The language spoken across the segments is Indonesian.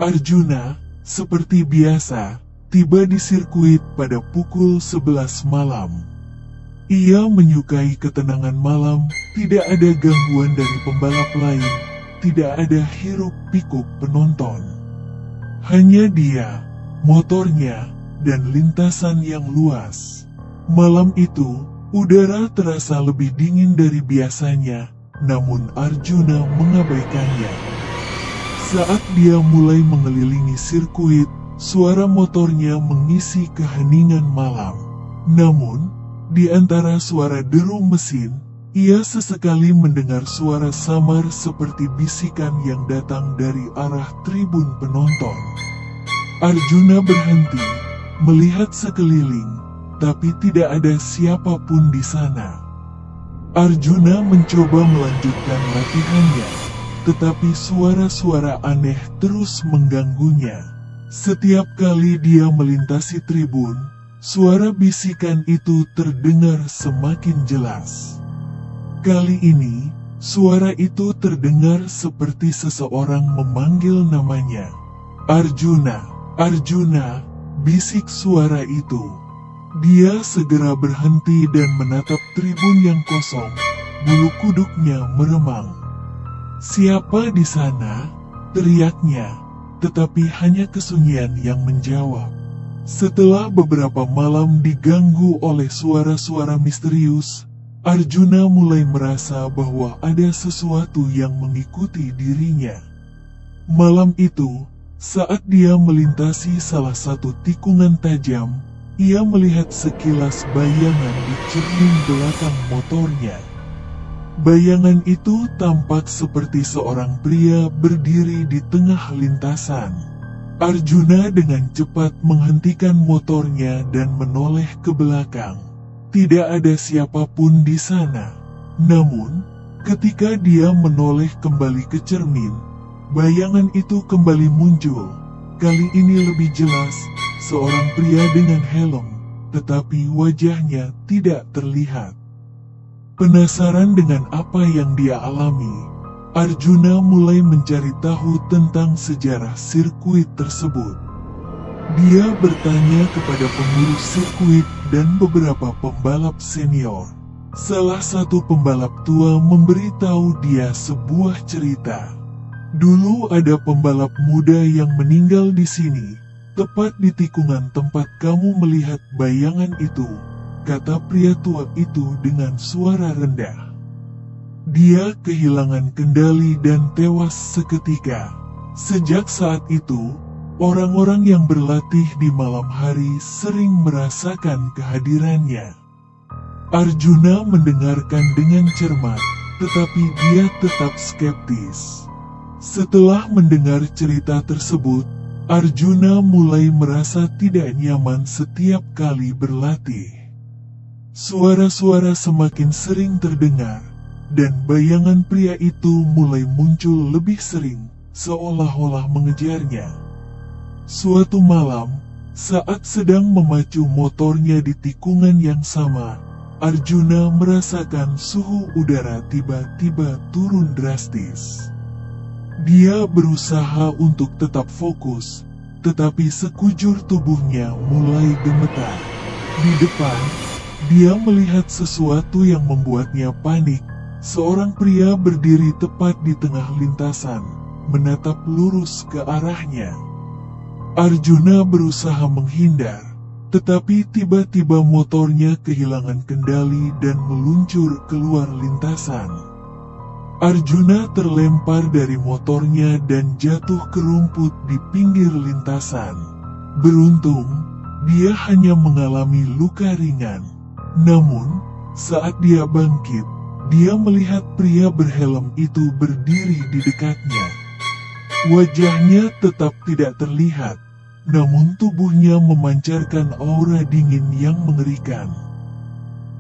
Arjuna, seperti biasa, tiba di sirkuit pada pukul 11 malam. Ia menyukai ketenangan malam, tidak ada gangguan dari pembalap lain, tidak ada hiruk-pikuk penonton. Hanya dia, motornya, dan lintasan yang luas. Malam itu, udara terasa lebih dingin dari biasanya, namun Arjuna mengabaikannya. Saat dia mulai mengelilingi sirkuit, suara motornya mengisi keheningan malam. Namun, di antara suara deru mesin, ia sesekali mendengar suara samar seperti bisikan yang datang dari arah tribun penonton. Arjuna berhenti, melihat sekeliling, tapi tidak ada siapapun di sana. Arjuna mencoba melanjutkan latihannya, tetapi suara-suara aneh terus mengganggunya. Setiap kali dia melintasi tribun, suara bisikan itu terdengar semakin jelas. Kali ini, suara itu terdengar seperti seseorang memanggil namanya. "Arjuna, Arjuna," bisik suara itu. Dia segera berhenti dan menatap tribun yang kosong, bulu kuduknya meremang. "Siapa di sana?" teriaknya, tetapi hanya kesunyian yang menjawab. Setelah beberapa malam diganggu oleh suara-suara misterius, Arjuna mulai merasa bahwa ada sesuatu yang mengikuti dirinya. Malam itu, saat dia melintasi salah satu tikungan tajam, ia melihat sekilas bayangan di cermin belakang motornya. Bayangan itu tampak seperti seorang pria berdiri di tengah lintasan. Arjuna dengan cepat menghentikan motornya dan menoleh ke belakang. Tidak ada siapapun di sana. Namun, ketika dia menoleh kembali ke cermin, bayangan itu kembali muncul. Kali ini lebih jelas, seorang pria dengan helm, tetapi wajahnya tidak terlihat. Penasaran dengan apa yang dia alami, Arjuna mulai mencari tahu tentang sejarah sirkuit tersebut. Dia bertanya kepada pengurus sirkuit dan beberapa pembalap senior. Salah satu pembalap tua memberitahu dia sebuah cerita. Dulu ada pembalap muda yang meninggal di sini, tepat di tikungan tempat kamu melihat bayangan itu, kata pria tua itu dengan suara rendah. Dia kehilangan kendali dan tewas seketika. Sejak saat itu, orang-orang yang berlatih di malam hari sering merasakan kehadirannya. Arjuna mendengarkan dengan cermat, tetapi dia tetap skeptis. Setelah mendengar cerita tersebut, Arjuna mulai merasa tidak nyaman setiap kali berlatih. Suara-suara semakin sering terdengar, dan bayangan pria itu mulai muncul lebih sering, seolah-olah mengejarnya. Suatu malam, saat sedang memacu motornya di tikungan yang sama, Arjuna merasakan suhu udara tiba-tiba turun drastis. Dia berusaha untuk tetap fokus, tetapi sekujur tubuhnya mulai gemetar. Di depan, dia melihat sesuatu yang membuatnya panik. Seorang pria berdiri tepat di tengah lintasan, menatap lurus ke arahnya. Arjuna berusaha menghindar, tetapi tiba-tiba motornya kehilangan kendali dan meluncur keluar lintasan. Arjuna terlempar dari motornya dan jatuh ke rumput di pinggir lintasan. Beruntung, dia hanya mengalami luka ringan. Namun, saat dia bangkit, dia melihat pria berhelm itu berdiri di dekatnya. Wajahnya tetap tidak terlihat, namun tubuhnya memancarkan aura dingin yang mengerikan.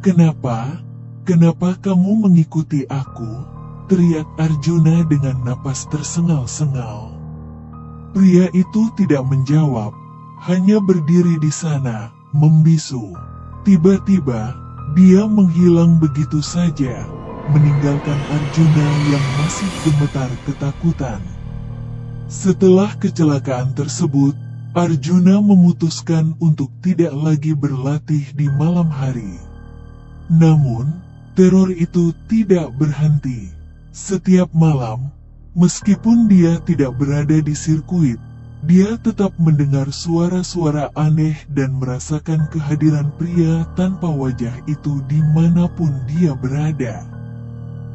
"Kenapa? Kenapa kamu mengikuti aku?" teriak Arjuna dengan napas tersengal-sengal. Pria itu tidak menjawab, hanya berdiri di sana, membisu. Tiba-tiba, dia menghilang begitu saja, meninggalkan Arjuna yang masih gemetar ketakutan. Setelah kecelakaan tersebut, Arjuna memutuskan untuk tidak lagi berlatih di malam hari. Namun, teror itu tidak berhenti. Setiap malam, meskipun dia tidak berada di sirkuit, dia tetap mendengar suara-suara aneh dan merasakan kehadiran pria tanpa wajah itu dimanapun dia berada.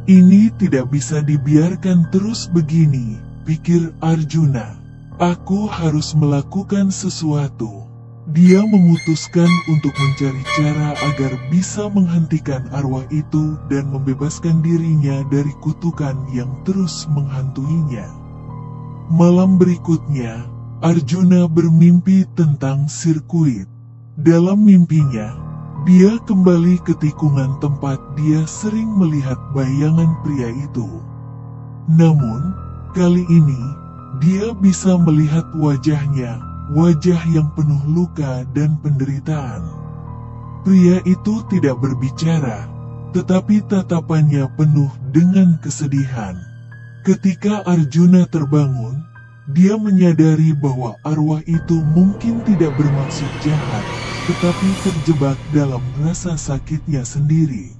Ini tidak bisa dibiarkan terus begini, pikir Arjuna. Aku harus melakukan sesuatu. Dia memutuskan untuk mencari cara agar bisa menghentikan arwah itu dan membebaskan dirinya dari kutukan yang terus menghantuinya. Malam berikutnya, Arjuna bermimpi tentang sirkuit. Dalam mimpinya, dia kembali ke tikungan tempat dia sering melihat bayangan pria itu. Namun, kali ini, dia bisa melihat wajahnya, wajah yang penuh luka dan penderitaan. Pria itu tidak berbicara, tetapi tatapannya penuh dengan kesedihan. Ketika Arjuna terbangun, dia menyadari bahwa arwah itu mungkin tidak bermaksud jahat, tetapi terjebak dalam rasa sakitnya sendiri.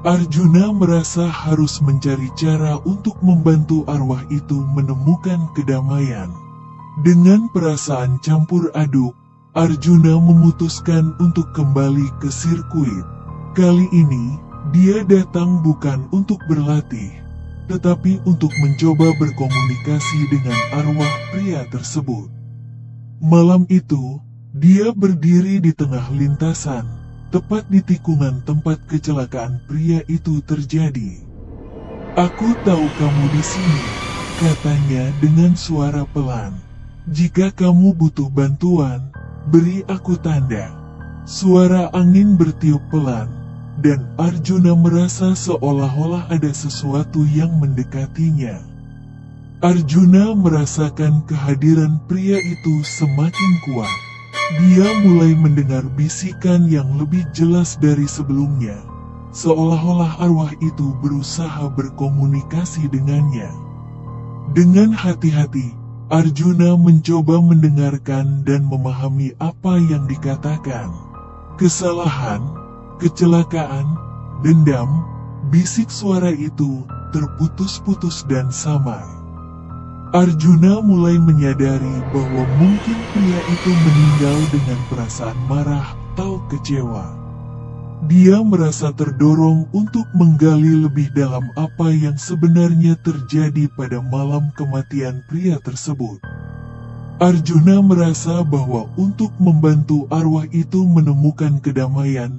Arjuna merasa harus mencari cara untuk membantu arwah itu menemukan kedamaian. Dengan perasaan campur aduk, Arjuna memutuskan untuk kembali ke sirkuit. Kali ini, dia datang bukan untuk berlatih, tetapi untuk mencoba berkomunikasi dengan arwah pria tersebut. Malam itu, dia berdiri di tengah lintasan, tepat di tikungan tempat kecelakaan pria itu terjadi. "Aku tahu kamu di sini," katanya dengan suara pelan. "Jika kamu butuh bantuan, beri aku tanda." Suara angin bertiup pelan, dan Arjuna merasa seolah-olah ada sesuatu yang mendekatinya. Arjuna merasakan kehadiran pria itu semakin kuat. Dia mulai mendengar bisikan yang lebih jelas dari sebelumnya, seolah-olah arwah itu berusaha berkomunikasi dengannya. Dengan hati-hati, Arjuna mencoba mendengarkan dan memahami apa yang dikatakan. Kesalahan, kecelakaan, dendam, bisik suara itu terputus-putus dan samar. Arjuna mulai menyadari bahwa mungkin pria itu meninggal dengan perasaan marah atau kecewa. Dia merasa terdorong untuk menggali lebih dalam apa yang sebenarnya terjadi pada malam kematian pria tersebut. Arjuna merasa bahwa untuk membantu arwah itu menemukan kedamaian,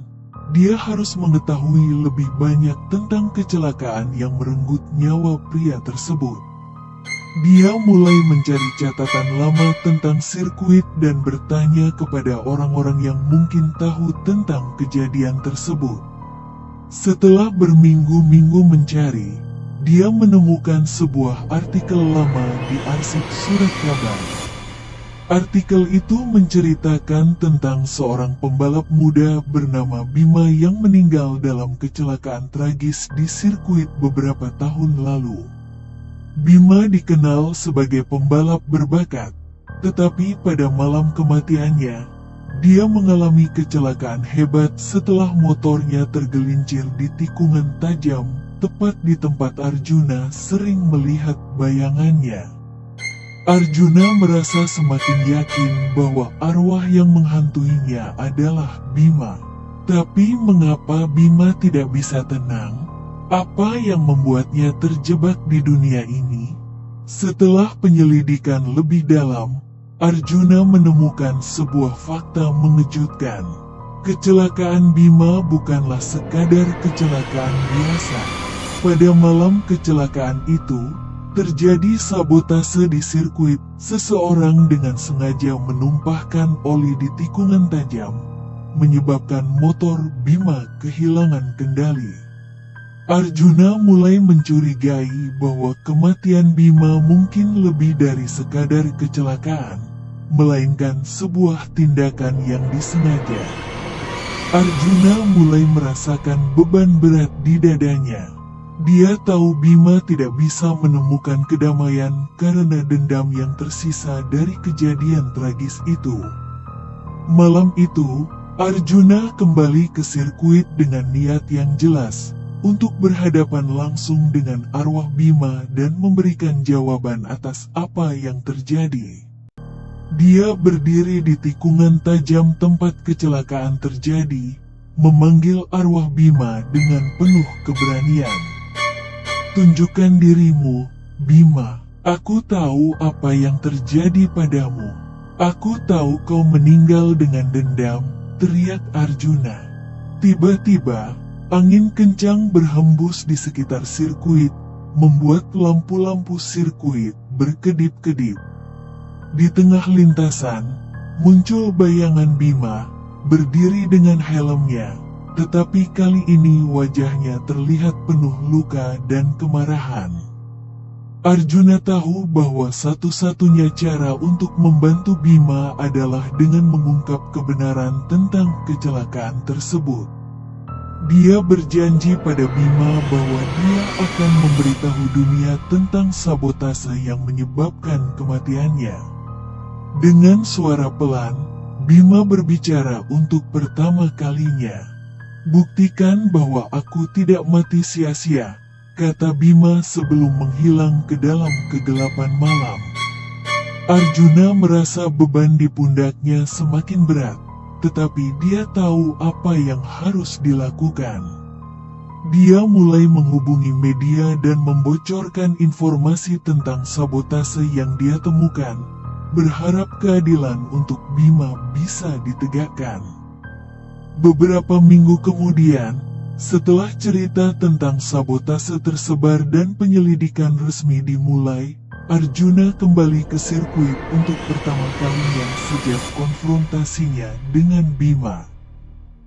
dia harus mengetahui lebih banyak tentang kecelakaan yang merenggut nyawa pria tersebut. Dia mulai mencari catatan lama tentang sirkuit dan bertanya kepada orang-orang yang mungkin tahu tentang kejadian tersebut. Setelah berminggu-minggu mencari, dia menemukan sebuah artikel lama di arsip surat kabar. Artikel itu menceritakan tentang seorang pembalap muda bernama Bima yang meninggal dalam kecelakaan tragis di sirkuit beberapa tahun lalu. Bima dikenal sebagai pembalap berbakat, tetapi pada malam kematiannya, dia mengalami kecelakaan hebat setelah motornya tergelincir di tikungan tajam, tepat di tempat Arjuna sering melihat bayangannya. Arjuna merasa semakin yakin bahwa arwah yang menghantuinya adalah Bima. Tapi mengapa Bima tidak bisa tenang? Apa yang membuatnya terjebak di dunia ini? Setelah penyelidikan lebih dalam, Arjuna menemukan sebuah fakta mengejutkan. Kecelakaan Bima bukanlah sekadar kecelakaan biasa. Pada malam kecelakaan itu, terjadi sabotase di sirkuit. Seseorang dengan sengaja menumpahkan oli di tikungan tajam, menyebabkan motor Bima kehilangan kendali. Arjuna mulai mencurigai bahwa kematian Bima mungkin lebih dari sekadar kecelakaan, melainkan sebuah tindakan yang disengaja. Arjuna mulai merasakan beban berat di dadanya. Dia tahu Bima tidak bisa menemukan kedamaian karena dendam yang tersisa dari kejadian tragis itu. Malam itu, Arjuna kembali ke sirkuit dengan niat yang jelas untuk berhadapan langsung dengan arwah Bima dan memberikan jawaban atas apa yang terjadi. Dia berdiri di tikungan tajam tempat kecelakaan terjadi, memanggil arwah Bima dengan penuh keberanian. Tunjukkan dirimu, Bima. Aku tahu apa yang terjadi padamu. Aku tahu kau meninggal dengan dendam, teriak Arjuna. Tiba-tiba, angin kencang berhembus di sekitar sirkuit, membuat lampu-lampu sirkuit berkedip-kedip. Di tengah lintasan, muncul bayangan Bima, berdiri dengan helmnya. Tetapi kali ini wajahnya terlihat penuh luka dan kemarahan. Arjuna tahu bahwa satu-satunya cara untuk membantu Bima adalah dengan mengungkap kebenaran tentang kecelakaan tersebut. Dia berjanji pada Bima bahwa dia akan memberitahu dunia tentang sabotase yang menyebabkan kematiannya. Dengan suara pelan, Bima berbicara untuk pertama kalinya. Buktikan bahwa aku tidak mati sia-sia, kata Bima sebelum menghilang ke dalam kegelapan malam. Arjuna merasa beban di pundaknya semakin berat, tetapi dia tahu apa yang harus dilakukan. Dia mulai menghubungi media dan membocorkan informasi tentang sabotase yang dia temukan, berharap keadilan untuk Bima bisa ditegakkan. Beberapa minggu kemudian, setelah cerita tentang sabotase tersebar dan penyelidikan resmi dimulai, Arjuna kembali ke sirkuit untuk pertama kalinya sejak konfrontasinya dengan Bima.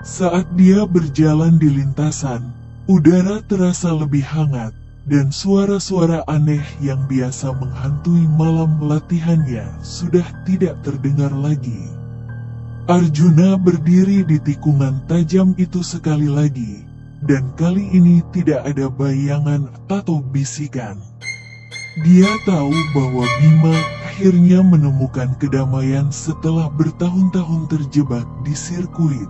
Saat dia berjalan di lintasan, udara terasa lebih hangat, dan suara-suara aneh yang biasa menghantui malam latihannya sudah tidak terdengar lagi. Arjuna berdiri di tikungan tajam itu sekali lagi, dan kali ini tidak ada bayangan atau bisikan. Dia tahu bahwa Bima akhirnya menemukan kedamaian setelah bertahun-tahun terjebak di sirkuit.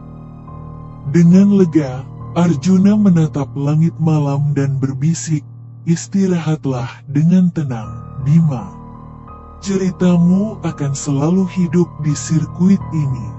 Dengan lega, Arjuna menatap langit malam dan berbisik, "Istirahatlah dengan tenang, Bima. Ceritamu akan selalu hidup di sirkuit ini."